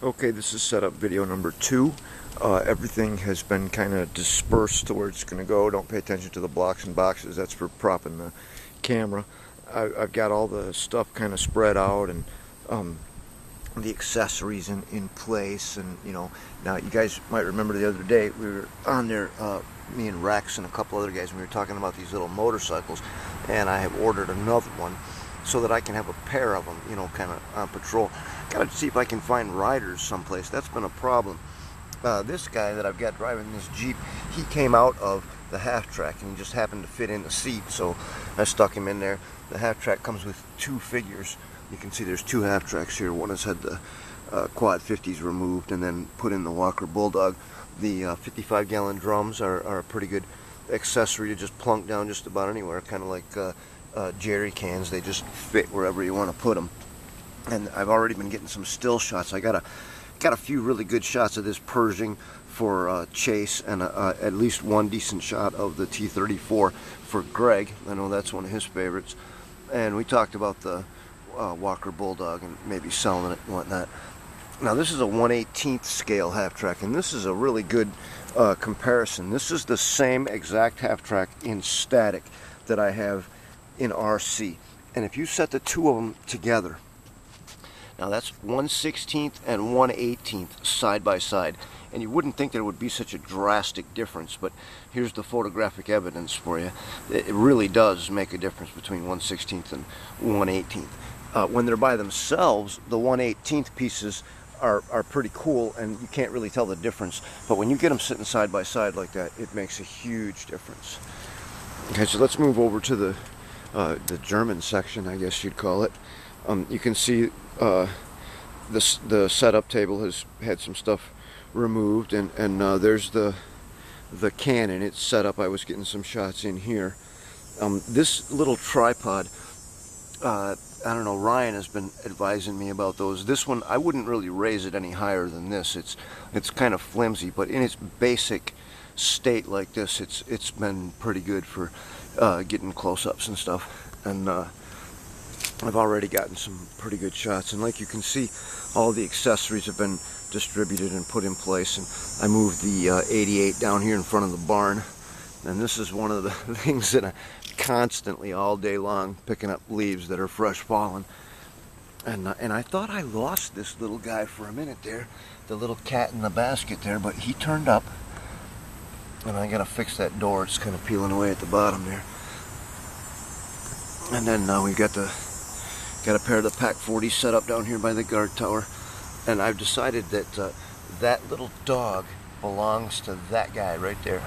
Okay, this is setup video number 2. Everything has been kind of dispersed to where it's going to go. Don't pay attention to the blocks and boxes. That's for propping the camera. I've got all the stuff kind of spread out and the accessories in place. And now you guys might remember the other day we were on there, me and Rex and a couple other guys, and we were talking about these little motorcycles, and I have ordered another one so that I can have a pair of them, kind of on patrol. Gotta see if I can find riders someplace. That's been a problem. This guy that I've got driving this Jeep, he came out of the half track and he just happened to fit in the seat, so I stuck him in there. The half track comes with 2 figures. You can see there's 2 half tracks here. One has had the quad 50s removed and then put in the Walker Bulldog. The 55-gallon drums are a pretty good accessory to just plunk down just about anywhere, kind of like jerry cans. They just fit wherever you want to put them. And I've already been getting some still shots. I got a few really good shots of this Pershing for Chase, and at least one decent shot of the T-34 for Greg. I know that's one of his favorites. And we talked about the Walker Bulldog and maybe selling it and whatnot. Now this is a 1/18th scale half track, and this is a really good comparison. This is the same exact half track in static that I have in RC. And if you set the 2 of them together, now that's 1/16th and 1/18th side by side, and you wouldn't think there would be such a drastic difference, but here's the photographic evidence for you. It really does make a difference between 1/16th and 1/18th. When they're by themselves, the 1/18th pieces are pretty cool, and you can't really tell the difference. But when you get them sitting side by side like that, it makes a huge difference. Okay, so let's move over to the German section, I guess you'd call it. You can see the setup table has had some stuff removed, and there's the cannon. It's set up. I was getting some shots in here. This little tripod, I don't know, Ryan has been advising me about those. This one, I wouldn't really raise it any higher than this. It's kind of flimsy, but in its basic state like this, it's been pretty good for getting close-ups and stuff. And I've already gotten some pretty good shots, and like you can see, all the accessories have been distributed and put in place. And I moved the 88 down here in front of the barn, and this is one of the things that I constantly all day long picking up leaves that are fresh fallen. And I thought I lost this little guy for a minute there, the little cat in the basket there, but he turned up, and I gotta fix that door. It's kind of peeling away at the bottom there. And then we've got a pair of the Pack 40 set up down here by the guard tower, and I've decided that that little dog belongs to that guy right there.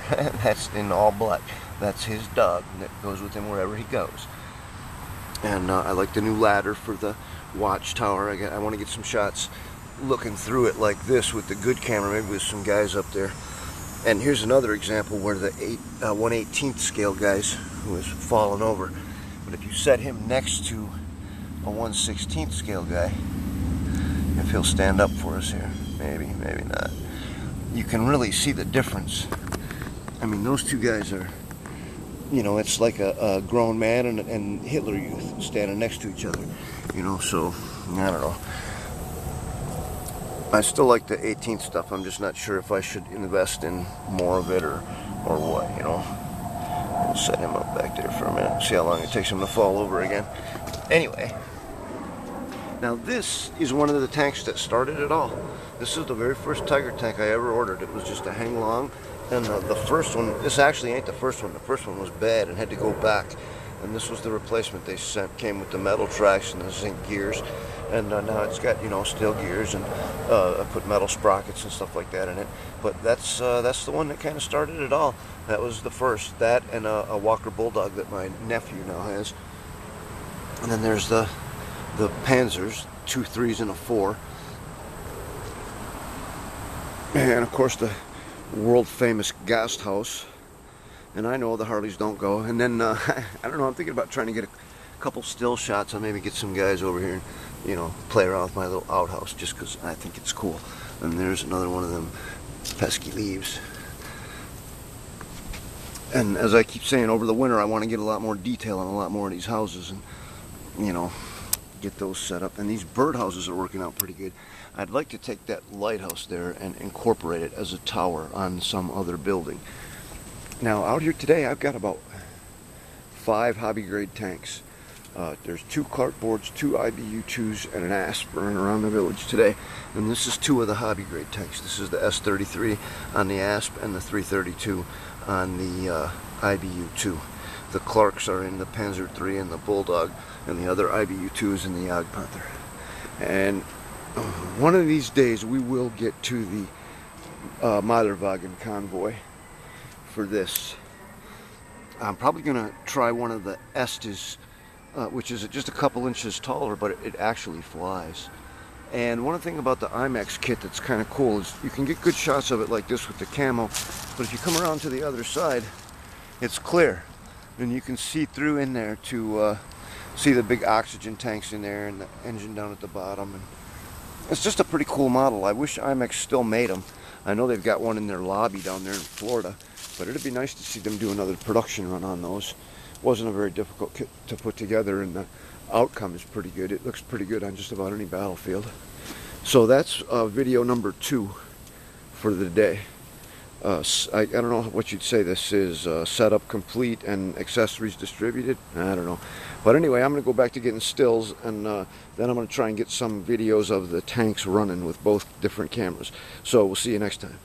That's in all black. That's his dog, and that goes with him wherever he goes. And I like the new ladder for the watchtower. I want to get some shots looking through it like this with the good camera, maybe with some guys up there. And here's another example where the 1/18th scale guys who has fallen over. But if you set him next to a 1/16th scale guy, if he'll stand up for us here, maybe not, you can really see the difference. I mean, those 2 guys are, it's like a grown man and Hitler Youth standing next to each other, so I don't know. I still like the 18th stuff. I'm just not sure if I should invest in more of it or what, We'll set him up back there for a minute, see how long it takes him to fall over again. Anyway, now this is one of the tanks that started it all. This is the very first Tiger tank I ever ordered. It was just a hang long, and the first one, this actually ain't the first one. The first one was bad and had to go back, and this was the replacement they sent. Came with the metal tracks and the zinc gears, and now it's got steel gears, and I put metal sprockets and stuff like that in it. But that's the one that kind of started it all. That was the first. That and a Walker Bulldog that my nephew now has. And then there's the Panzers, 2 3s and a 4, and of course the world famous Gasthaus. And I know the Harleys don't go. And then I don't know, I'm thinking about trying to get a couple still shots. I'll maybe get some guys over here and play around with my little outhouse, just because I think it's cool. And there's another one of them pesky leaves. And as I keep saying, over the winter I want to get a lot more detail on a lot more of these houses, and get those set up. And these birdhouses are working out pretty good. I'd like to take that lighthouse there and incorporate it as a tower on some other building. Now out here today I've got about 5 hobby grade tanks. There's 2 cartboards, 2 IBU2s, and an asp running around the village today. And this is 2 of the hobby grade tanks. This is the S33 on the asp and the 332 on the IBU2. The Clarks are in the Panzer III and the Bulldog, and the other IBU2 is in the Jagdpanther. And one of these days we will get to the Meilerwagen convoy for this. I'm probably going to try one of the Estes, which is just a couple inches taller, but it actually flies. And one thing about the IMAX kit that's kind of cool is you can get good shots of it like this with the camo, but if you come around to the other side, it's clear. And you can see through in there to see the big oxygen tanks in there and the engine down at the bottom. And it's just a pretty cool model. I wish IMAX still made them. I know they've got one in their lobby down there in Florida, but it'd be nice to see them do another production run on those. Wasn't a very difficult kit to put together, and the outcome is pretty good. It looks pretty good on just about any battlefield. So that's video number 2 for the day. I don't know what you'd say this is, setup complete and accessories distributed. I don't know. But anyway, I'm going to go back to getting stills, and then I'm going to try and get some videos of the tanks running with both different cameras. So we'll see you next time.